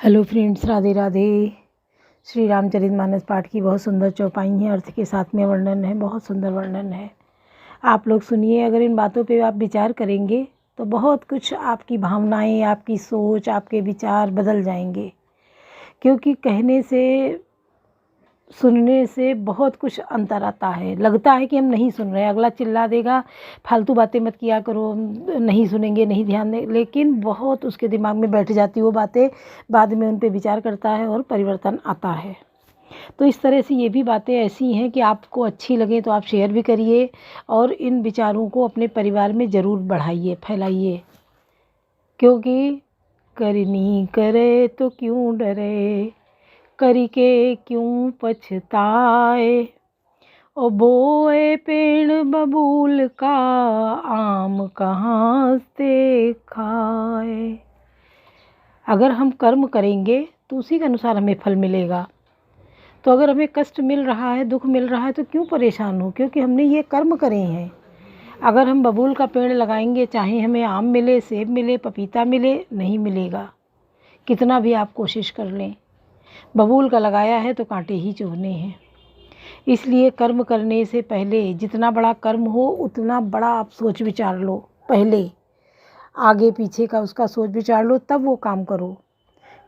Hello friends, Radhe Radhe. Shri Ramcharitmanas पाठ की बहुत सुंदर चौपाई है। अर्थ के साथ में वर्णन है, बहुत सुंदर वर्णन है। आप लोग सुनिए। अगर इन बातों पे आप विचार करेंगे तो बहुत कुछ आपकी भावनाएं, आपकी सोच, आपके विचार बदल जाएंगे। क्योंकि कहने से, सुनने से बहुत कुछ अंतर आता है। लगता है कि हम नहीं सुन रहे, अगला चिल्ला देगा, फालतू बातें मत किया करो, नहीं सुनेंगे, नहीं ध्यान दें, लेकिन बहुत उसके दिमाग में बैठ जाती वो बातें। बाद में उन पे विचार करता है और परिवर्तन आता है। तो इस तरह से ये भी बातें ऐसी हैं कि आपको अच्छी लगे तो आप शेयर भी करिए और इन विचारों को अपने परिवार में ज़रूर बढ़ाइए, फैलाइए। क्योंकि करनी करे तो क्यों डरे, करके क्यों पछताए, ओ बोए पेड़ बबूल का, आम कहाँ से खाए। अगर हम कर्म करेंगे तो उसी के अनुसार हमें फल मिलेगा। तो अगर हमें कष्ट मिल रहा है, दुख मिल रहा है, तो क्यों परेशान हो? क्योंकि हमने ये कर्म करे हैं। अगर हम बबूल का पेड़ लगाएंगे, चाहे हमें आम मिले, सेब मिले, पपीता मिले, नहीं मिलेगा, कितना भी आप कोशिश कर लें। बबूल का लगाया है तो कांटे ही चुभने हैं। इसलिए कर्म करने से पहले जितना बड़ा कर्म हो उतना बड़ा आप सोच विचार लो। पहले आगे पीछे का उसका सोच विचार लो, तब वो काम करो।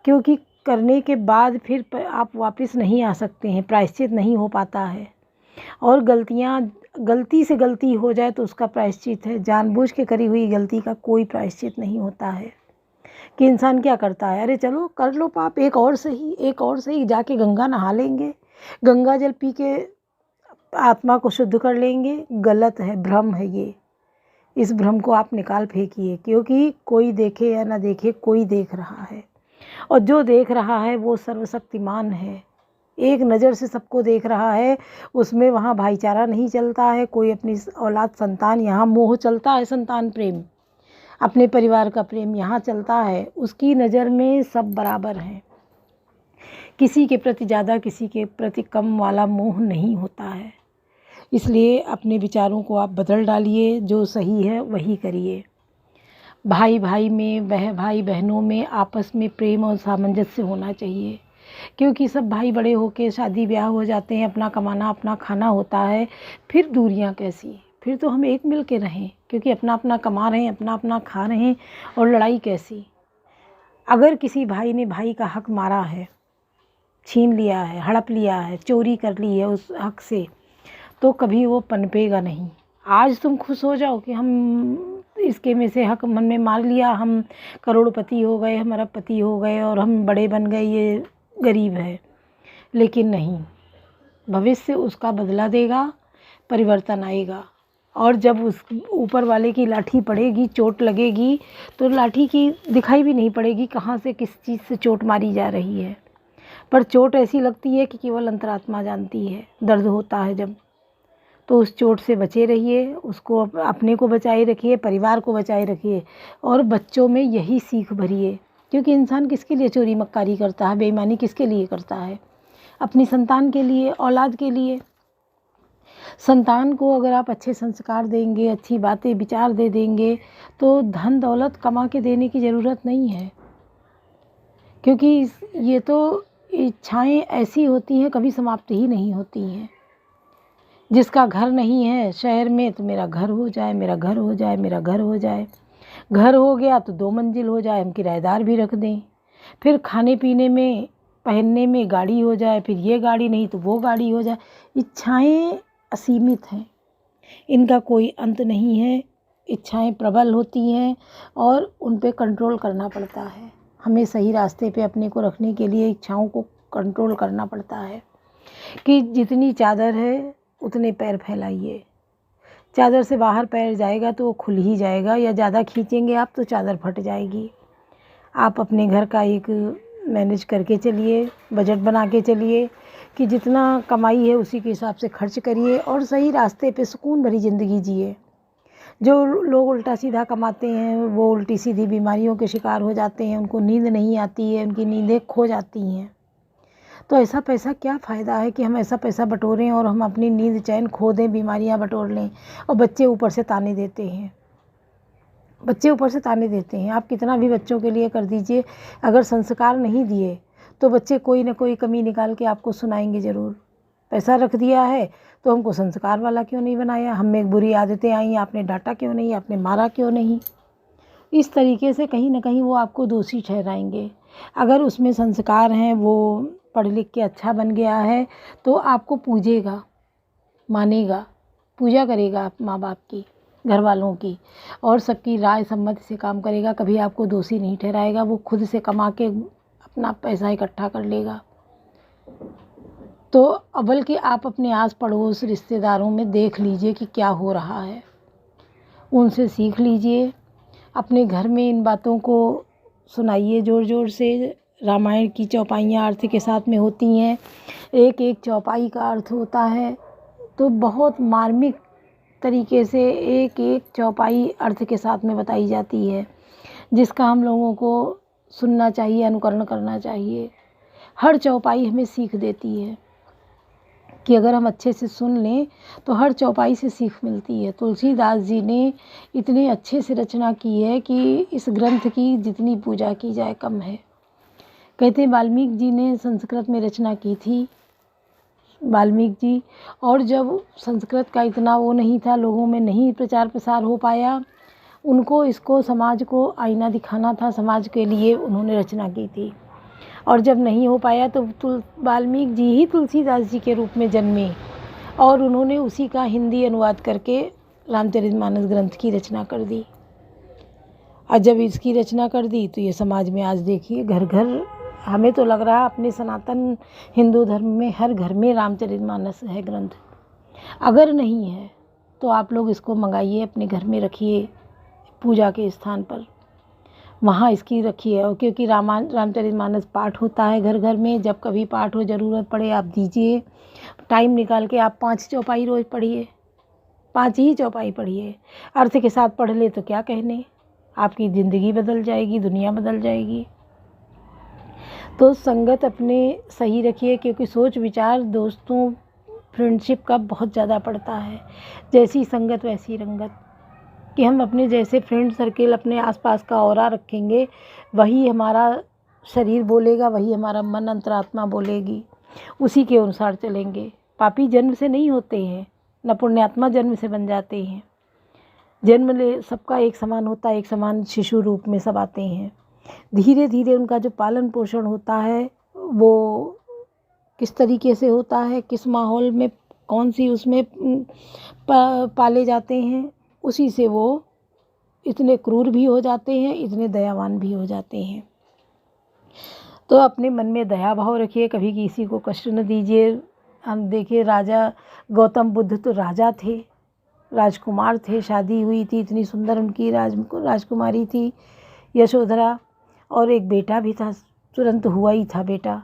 क्योंकि करने के बाद फिर आप वापस नहीं आ सकते हैं, प्रायश्चित नहीं हो पाता है। और गलती से गलती हो जाए तो उसका प्रायश्चित है। जानबूझ के करी हुई गलती का कोई प्रायश्चित नहीं होता है। कि इंसान क्या करता है, अरे चलो कर लो पाप, एक और सही जाके गंगा नहा लेंगे, गंगा जल पी के आत्मा को शुद्ध कर लेंगे। गलत है, भ्रम है ये। इस भ्रम को आप निकाल फेंकिए। क्योंकि कोई देखे या ना देखे, कोई देख रहा है, और जो देख रहा है वो सर्वशक्तिमान है। एक नज़र से सबको देख रहा है। उसमें वहाँ भाईचारा नहीं चलता है, कोई अपनी औलाद संतान, यहाँ मोह चलता है, संतान प्रेम, अपने परिवार का प्रेम यहाँ चलता है। उसकी नज़र में सब बराबर हैं। किसी के प्रति ज़्यादा, किसी के प्रति कम वाला मोह नहीं होता है। इसलिए अपने विचारों को आप बदल डालिए, जो सही है वही करिए। भाई भाई में, भाई बहनों में आपस में प्रेम और सामंजस्य होना चाहिए। क्योंकि सब भाई बड़े होके शादी ब्याह हो जाते हैं, अपना कमाना अपना खाना होता है, फिर दूरियां कैसी? फिर तो हम एक मिल के रहें। क्योंकि अपना अपना कमा रहे हैं, अपना अपना खा रहे हैं, और लड़ाई कैसी? अगर किसी भाई ने भाई का हक मारा है, छीन लिया है, हड़प लिया है, चोरी कर ली है उस हक से, तो कभी वो पनपेगा नहीं। आज तुम खुश हो जाओ कि हम इसके में से हक मन में मार लिया, हम करोड़पति हो गए, हम अरबपति हो गए और हम बड़े बन गए, ये गरीब है। लेकिन नहीं, भविष्य उसका बदला देगा, परिवर्तन आएगा। और जब उस ऊपर वाले की लाठी पड़ेगी, चोट लगेगी, तो लाठी की दिखाई भी नहीं पड़ेगी कहाँ से, किस चीज़ से चोट मारी जा रही है। पर चोट ऐसी लगती है कि केवल अंतरात्मा जानती है। दर्द होता है जब, तो उस चोट से बचे रहिए, उसको अपने को बचाए रखिए, परिवार को बचाए रखिए, और बच्चों में यही सीख भरिए। क्योंकि इंसान किसके लिए चोरी मक्कारी करता है, बेईमानी किसके लिए करता है? अपनी संतान के लिए, औलाद के लिए। संतान को अगर आप अच्छे संस्कार देंगे, अच्छी बातें विचार दे देंगे, तो धन दौलत कमा के देने की ज़रूरत नहीं है। क्योंकि ये तो इच्छाएं ऐसी होती हैं, कभी समाप्त ही नहीं होती हैं। जिसका घर नहीं है शहर में, तो मेरा घर हो जाए, मेरा घर हो जाए, मेरा घर हो जाए। घर हो गया तो 2 मंजिल हो जाए, हम किराएदार भी रख दें। फिर खाने पीने में, पहनने में गाड़ी हो जाए, फिर ये गाड़ी नहीं तो वो गाड़ी हो जाए। इच्छाएं असीमित हैं, इनका कोई अंत नहीं है। इच्छाएं प्रबल होती हैं और उन पे कंट्रोल करना पड़ता है। हमें सही रास्ते पे अपने को रखने के लिए इच्छाओं को कंट्रोल करना पड़ता है। कि जितनी चादर है उतने पैर फैलाइए। चादर से बाहर पैर जाएगा तो वो खुल ही जाएगा, या ज़्यादा खींचेंगे आप तो चादर फट जाएगी। आप अपने घर का एक मैनेज करके चलिए, बजट बना के चलिए कि जितना कमाई है उसी के हिसाब से खर्च करिए, और सही रास्ते पे सुकून भरी ज़िंदगी जिए। जो लोग उल्टा सीधा कमाते हैं वो उल्टी सीधी बीमारियों के शिकार हो जाते हैं, उनको नींद नहीं आती है, उनकी नींदें खो जाती हैं। तो ऐसा पैसा क्या फ़ायदा है कि हम ऐसा पैसा बटोरें और हम अपनी नींद चैन खो दें, बीमारियां बटोर लें, और बच्चे ऊपर से ताने देते हैं। बच्चे ऊपर से ताने देते हैं। आप कितना भी बच्चों के लिए कर दीजिए, अगर संस्कार नहीं दिए तो बच्चे कोई ना कोई कमी निकाल के आपको सुनाएंगे ज़रूर। पैसा रख दिया है तो हमको संस्कार वाला क्यों नहीं बनाया, हम में बुरी आदतें आई, आपने डांटा क्यों नहीं, आपने मारा क्यों नहीं। इस तरीके से कहीं ना कहीं वो आपको दोषी ठहराएंगे। अगर उसमें संस्कार हैं, वो पढ़ लिख के अच्छा बन गया है तो आपको पूजेगा, मानेगा, पूजा करेगा माँ बाप की, घर वालों की, और सबकी राय सम्मति से काम करेगा। कभी आपको दोषी नहीं ठहराएगा। वो खुद से कमा के अपना पैसा इकट्ठा कर लेगा। तो बल्कि आप अपने आस पड़ोस रिश्तेदारों में देख लीजिए कि क्या हो रहा है, उनसे सीख लीजिए। अपने घर में इन बातों को सुनाइए ज़ोर ज़ोर से। रामायण की चौपाइयाँ अर्थ के साथ में होती हैं, एक एक चौपाई का अर्थ होता है। तो बहुत मार्मिक तरीके से एक एक चौपाई अर्थ के साथ में बताई जाती है, जिसका हम लोगों को सुनना चाहिए, अनुकरण करना चाहिए। हर चौपाई हमें सीख देती है कि अगर हम अच्छे से सुन लें तो हर चौपाई से सीख मिलती है। तुलसीदास जी ने इतने अच्छे से रचना की है कि इस ग्रंथ की जितनी पूजा की जाए कम है। कहते वाल्मीकि जी ने संस्कृत में रचना की थी, वाल्मीकि जी, और जब संस्कृत का इतना वो नहीं था, लोगों में नहीं प्रचार प्रसार हो पाया, उनको इसको समाज को आईना दिखाना था, समाज के लिए उन्होंने रचना की थी। और जब नहीं हो पाया तो वाल्मीकि जी ही तुलसीदास जी के रूप में जन्मे और उन्होंने उसी का हिंदी अनुवाद करके रामचरितमानस ग्रंथ की रचना कर दी। और जब इसकी रचना कर दी तो ये समाज में आज देखिए घर घर, हमें तो लग रहा है अपने सनातन हिंदू धर्म में हर घर में रामचरितमानस है ग्रंथ। अगर नहीं है तो आप लोग इसको मंगाइए, अपने घर में रखिए, पूजा के स्थान पर वहाँ इसकी रखिए। और क्योंकि रामचरितमानस पाठ होता है घर घर में, जब कभी पाठ हो, ज़रूरत पड़े आप दीजिए, टाइम निकाल के आप 5 चौपाई रोज़ पढ़िए, 5 ही चौपाई पढ़िए। अर्थ के साथ पढ़ ले तो क्या कहने, आपकी ज़िंदगी बदल जाएगी, दुनिया बदल जाएगी। तो संगत अपने सही रखिए, क्योंकि सोच विचार दोस्तों फ्रेंडशिप का बहुत ज़्यादा पड़ता है। जैसी संगत वैसी रंगत, कि हम अपने जैसे फ्रेंड सर्किल अपने आसपास का औरा रखेंगे, वही हमारा शरीर बोलेगा, वही हमारा मन अंतरात्मा बोलेगी, उसी के अनुसार चलेंगे। पापी जन्म से नहीं होते हैं, न पुण्यात्मा जन्म से बन जाते हैं। जन्म ले सबका एक समान होता है, एक समान शिशु रूप में सब आते हैं। धीरे धीरे उनका जो पालन पोषण होता है वो किस तरीके से होता है, किस माहौल में, कौन सी उसमें पाले जाते हैं, उसी से वो इतने क्रूर भी हो जाते हैं, इतने दयावान भी हो जाते हैं। तो अपने मन में दया भाव रखिए, कभी किसी को कष्ट न दीजिए। हम देखिए राजा गौतम बुद्ध तो राजा थे, राजकुमार थे, शादी हुई थी, इतनी सुंदर उनकी राजकुमारी थी यशोधरा, और एक बेटा भी था, तुरंत हुआ ही था बेटा।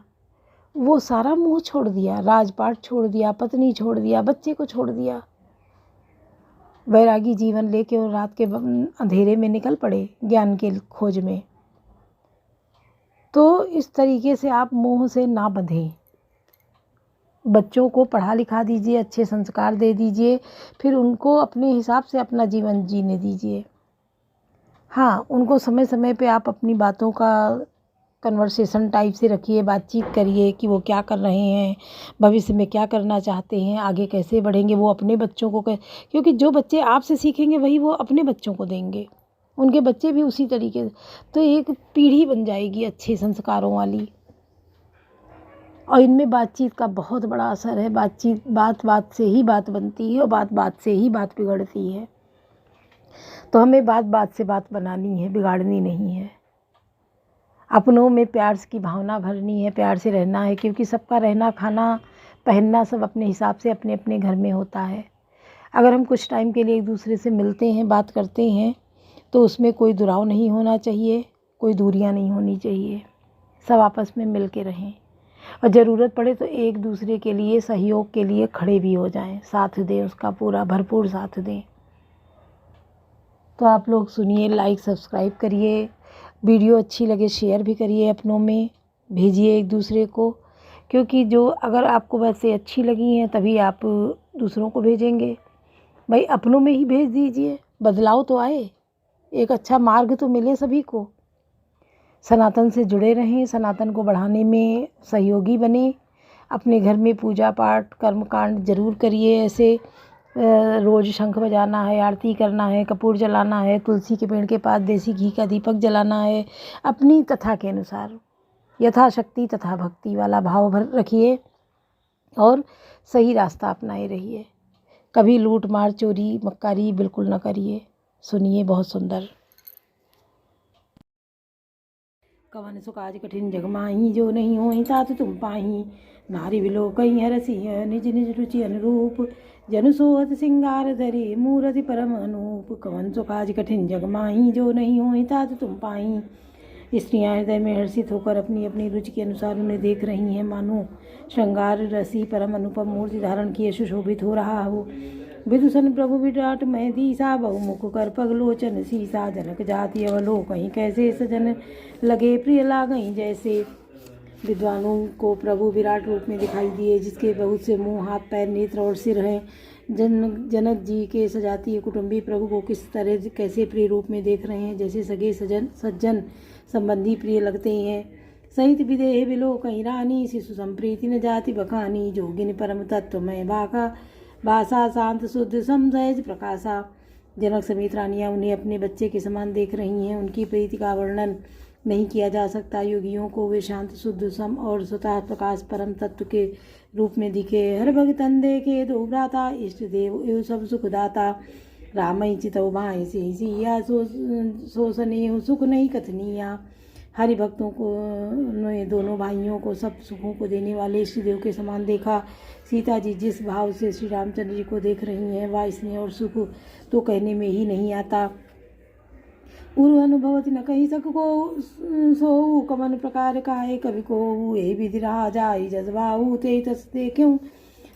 वो सारा मोह छोड़ दिया, राजपाट छोड़ दिया, पत्नी छोड़ दिया, बच्चे को छोड़ दिया, वैरागी जीवन लेके और रात के अंधेरे में निकल पड़े ज्ञान के खोज में। तो इस तरीके से आप मोह से ना बंधें। बच्चों को पढ़ा लिखा दीजिए, अच्छे संस्कार दे दीजिए, फिर उनको अपने हिसाब से अपना जीवन जीने दीजिए। हाँ, उनको समय समय पे आप अपनी बातों का कन्वर्सेशन टाइप से रखिए, बातचीत करिए कि वो क्या कर रहे हैं, भविष्य में क्या करना चाहते हैं, आगे कैसे बढ़ेंगे। वो अपने बच्चों को क्योंकि जो बच्चे आपसे सीखेंगे वही वो अपने बच्चों को देंगे, उनके बच्चे भी उसी तरीके से। तो एक पीढ़ी बन जाएगी अच्छे संस्कारों वाली। और इनमें बातचीत का बहुत बड़ा असर है। बात बात से ही बात बनती है और बात बात से ही बात बिगड़ती है। तो हमें बात बात से बात बनानी है, बिगाड़नी नहीं है। अपनों में प्यार की भावना भरनी है, प्यार से रहना है, क्योंकि सबका रहना खाना पहनना सब अपने हिसाब से अपने अपने घर में होता है। अगर हम कुछ टाइम के लिए एक दूसरे से मिलते हैं, बात करते हैं, तो उसमें कोई दुराव नहीं होना चाहिए, कोई दूरियां नहीं होनी चाहिए, सब आपस में मिल के रहें। और ज़रूरत पड़े तो एक दूसरे के लिए सहयोग के लिए खड़े भी हो जाएं, साथ दें, उसका पूरा भरपूर साथ दें। तो आप लोग सुनिए, लाइक सब्सक्राइब करिए, वीडियो अच्छी लगे शेयर भी करिए, अपनों में भेजिए एक दूसरे को, क्योंकि जो अगर आपको वैसे अच्छी लगी हैं तभी आप दूसरों को भेजेंगे। भाई अपनों में ही भेज दीजिए, बदलाव तो आए। एक अच्छा मार्ग तो मिले सभी को। सनातन से जुड़े रहें, सनातन को बढ़ाने में सहयोगी बने। अपने घर में पूजा पाठ कर्मकांड जरूर करिए। ऐसे रोज़ शंख बजाना है, आरती करना है, कपूर जलाना है, तुलसी के पेड़ के पास देसी घी का दीपक जलाना है। अपनी कथा के अनुसार यथाशक्ति तथा भक्ति वाला भाव भर रखिए और सही रास्ता अपनाए रहिए। कभी लूट मार चोरी मक्कारी बिल्कुल न करिए। सुनिए बहुत सुंदर। कवन सो काज कठिन जग माही, जो नहीं होई तात तुम पाही। नारी बिलो कहीं हरसी निज निज रुचि अनुरूप, जन सोहत सिंगार धरे मूरति परम अनूप। कवन सो काज कठिन जग माही, जो नहीं होई तात तुम पाही। स्त्रियाँ हृदय में हर्षित होकर अपनी अपनी रुचि के अनुसार उन्हें देख रही हैं, मानो श्रृंगार रसी परम अनुपम मूर्ति धारण किए सुशोभित हो रहा हो। विदुषण प्रभु विराट मह दीसा, बहुमुख कर पगलोचन सीसा। जनक जाति अवलोक कहीं कैसे, सजन लगे प्रिय लागई जैसे। विद्वानों को प्रभु विराट रूप में दिखाई दिए, जिसके बहुत से मुंह हाथ पैर नेत्र और सिर हैं। जनक जी के सजातीय कुटुंबी प्रभु को किस तरह कैसे प्रिय रूप में देख रहे हैं, जैसे सगे सज्जन संबंधी प्रिय लगते हैं। सहित विदेह बिलो कहीं रानी, शिशु संप्रीति न जाति बखानी। जोगिन परम तत्व में भाषा शांत शुद्ध समझ प्रकाशा। जनक समेत रानियां उन्हें अपने बच्चे के समान देख रही हैं। उनकी प्रीति का वर्णन नहीं किया जा सकता। योगियों को वे शांत शुद्ध सम और स्वतः प्रकाश परम तत्व के रूप में दिखे। हर भगतन देखे दो भ्राता, इष्ट देव एवं सब सुखदाता। रामई चितौ भाई से सिया, सो स्नेह सुख नहीं कथनिया। हरि भक्तों को ने दोनों भाइयों को सब सुखों को देने वाले इष्ट देव के समान देखा। सीता जी जिस भाव से श्री रामचंद्र जी को देख रही हैं, वह स्नेह और सुख तो कहने में ही नहीं आता। उरु अनुभवति न कही सको सोऊ, कमन प्रकार काहे कवि को। ये विधि राजा जज्बाऊ, ते तस देख्यूं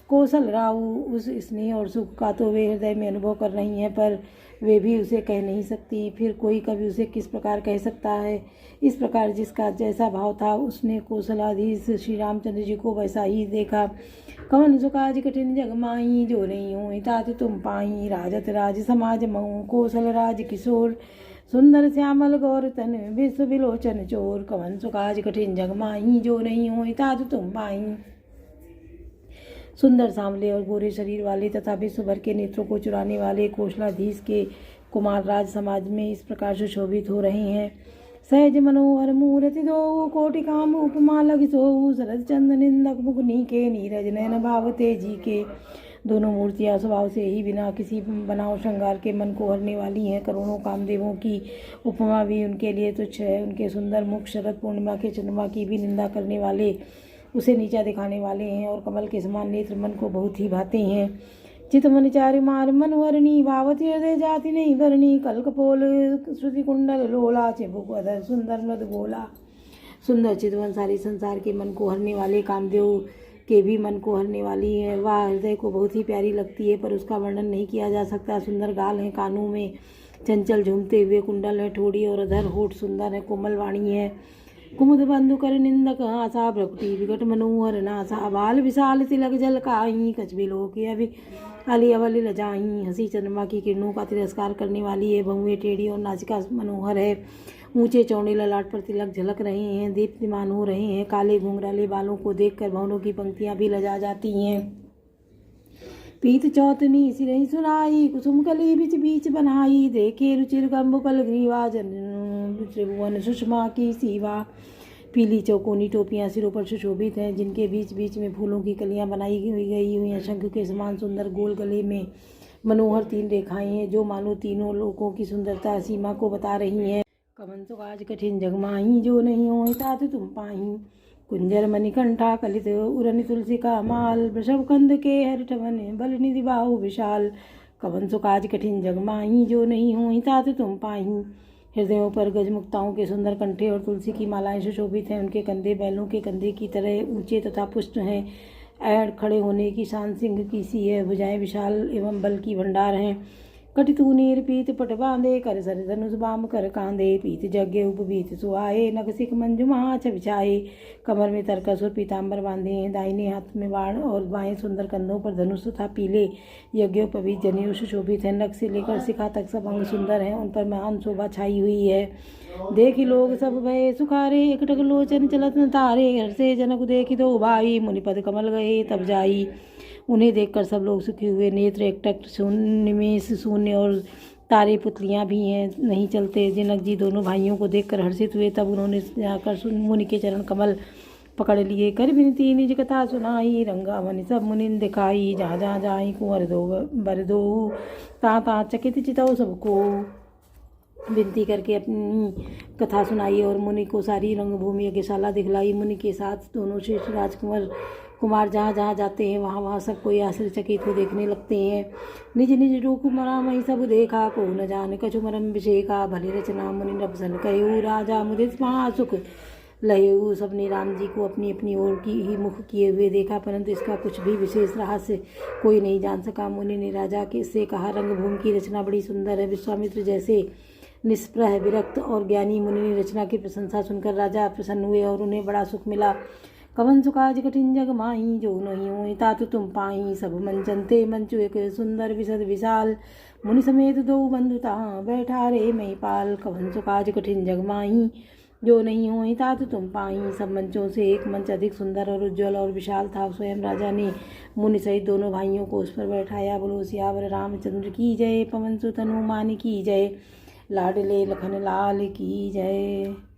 कौशल राऊ। उस स्नेह और सुख का तो वे हृदय में अनुभव कर रही हैं, पर वे भी उसे कह नहीं सकती। फिर कोई कवि उसे किस प्रकार कह सकता है। इस प्रकार जिसका जैसा भाव था, उसने कौशलाधीश श्री रामचंद्र जी को वैसा ही देखा। कवन सो काज कठिन जग माही, जो नहीं हो तात तुम पाही। राजत राज समाज महू, कौशल राज किशोर। सुंदर श्यामल गौर तन, विश्व विलोचन चोर। कवन सो काज कठिन जग माही, जो नहीं हो तात तुम पाही। सुंदर सांवले और गोरे शरीर वाले तथा विश्व भर के नेत्रों को चुराने वाले कौशलाधीश के कुमार राज समाज में इस प्रकार सुशोभित हो रहे हैं। सहज मनोहर मूर्ति दो, कोटि काम उपमा लग सोऊ। शरद चंद निंदक मुकुनी के, नीरज नयन भावते जी के। दोनों मूर्तियां स्वभाव से ही बिना किसी बनाव श्रृंगार के मन को हरने वाली हैं। करोड़ों कामदेवों की उपमा भी उनके लिए तुच्छ है। उनके सुंदर मुख शरद पूर्णिमा के चंद्रमा की भी निंदा करने वाले, उसे नीचा दिखाने वाले हैं। और कमल के समान नेत्र मन को बहुत ही भाते हैं। चित मन चारि मार मनोहरणी, भावती हृदय जाति नहीं भरणी। कल्कपोल श्रुति कुंडल लोला, चिबुक अधर सुंदर नद गोला। सुंदर चितवन सारे संसार के मन को हरने वाले, कामदेव के भी मन को हरने वाली है। वह हृदय को बहुत ही प्यारी लगती है, पर उसका वर्णन नहीं किया जा सकता। सुंदर गाल हैं, कानों में चंचल झूमते हुए कुंडल है, ठोड़ी और अधर होठ सुंदर है, कोमल वाणी है। कुमुद बंधु कर निंदक हासा, भ्रकुटी विकट मनोहर नासा। बाल विशाल तिलक जल काही, कछ बिलो के अभी अली अवली लजाही। हंसी चंद्रमा की किरणों का तिरस्कार करने वाली है। बहुएं टेढ़ी और नासिका मनोहर है। ऊंचे चौड़े ललाट पर तिलक झलक रहे हैं, दीप्तिमान हो रहे हैं। काले घुंघराले बालों को देखकर भवनों की पंक्तियां भी लजा जाती हैं। पीत चौतनी सिरही सुनाई, कुसुम कली बीच बीच बनाई। देखे रुचिर कंबुकल ग्रीवा, त्रिभुवन सुषमा की सीवा। पीली चौकोनी टोपियां सिरों पर सुशोभित हैं, जिनके बीच बीच में फूलों की कलियां बनाई गई हुई हैं। शंख के समान सुंदर गोल गले में मनोहर 3 रेखाएं हैं, जो मानो तीनों लोकों की सुंदरता सीमा को बता रही हैं। कवन सो काज कठिन जग माही, जो नहीं हो तात तुम पाही। कुंजर मणिकंठा कलित उरन तुलसी का माल, वृषभ कंद के हरिठवन बल निधि बाहु विशाल। कवन सो काज कठिन जग माही, जो नहीं हो तात तुम पाही। हृदयों पर गजमुक्ताओं के सुंदर कंठे और तुलसी की मालाएं सुशोभित हैं। उनके कंधे बैलों के कंधे की तरह ऊंचे तथा पुष्ट हैं। ऐड़ खड़े होने की शान सिंह की सी है। भुजाएं विशाल एवं बल की भंडार हैं। कटितु नीर पीत पट बांधे कर सर धनुष बाम कर कांधे पीत यज्ञ उपवीत सुहाए नख सिख मंजु महाछ बिछाए कमर में तरकसुर पीताम्बर बांधे दाहिने हाथ में बाण और बाएं सुंदर कंधों पर धनुष तथा पीले यज्ञोपवीत जनेऊ सुशोभित है। नख से लेकर शिखा तक सब अंग सुंदर है, उन पर महान शोभा छाई हुई है। देखी लोग सब भय सुखारे एकटक लोचन चलत न तारे हर्षे जनक देखी दो भाई मुनिपद कमल गए तब जाई। उन्हें देखकर सब लोग सुखी हुए। नेत्र एकटक शून्य में शून्य और तारे पुतलियां भी हैं नहीं चलते। जनक जी दोनों भाइयों को देखकर हर्षित हुए। तब उन्होंने जाकर मुनि के चरण कमल पकड़ लिए। कर विनती निज कथा सुनाई रंगावन सब मुनिन दिखाई। जहाँ जहाँ जाई कुंवर दो बर दो ता ता चकित चितौ सबको। विनती करके अपनी कथा सुनाई और मुनि को सारी रंगभूमि यज्ञशाला दिखलाई। मुनि के साथ दोनों श्रेष्ठ राजकुमार कुमार जहाँ जहाँ जाते हैं वहाँ वहाँ सब कोई आश्चर्यचकित हो देखने लगते हैं। निज निज रूप मरामई सब देखा को न जाने कछु मरम विषेका। भले रचना मुनि नपसन कहू राजा मुदित महासुख लयऊ। सबने राम जी को अपनी अपनी ओर की ही मुख किए हुए देखा, परंतु इसका कुछ भी विशेष रहस्य कोई नहीं जान सका। मुनि ने राजा के से कहा, रंगभूमि की रचना बड़ी सुंदर है। विश्वामित्र जैसे निष्प्रह विरक्त और ज्ञानी मुनि ने रचना की प्रशंसा सुनकर राजा प्रसन्न हुए और उन्हें बड़ा सुख मिला। कवन सुकाज कठिन जग माही जो नहीं हुई तातु तुम पाई। सब मन चंते मंचु एक सुंदर विशद विशाल। मुनि समेत दो बंधुता बैठा रे मई पाल। कवन सुकाज कठिन जग माही जो नहीं हुई तातु तुम पाई। सब मंचों से एक मंच अधिक सुंदर और उज्ज्वल और विशाल था। स्वयं राजा ने मुनि सहित दोनों भाइयों को उस पर बैठाया। बोलो सियावर रामचंद्र की जय। पवन सुत हनुमान की जय। लाडले लखन लाल की जय।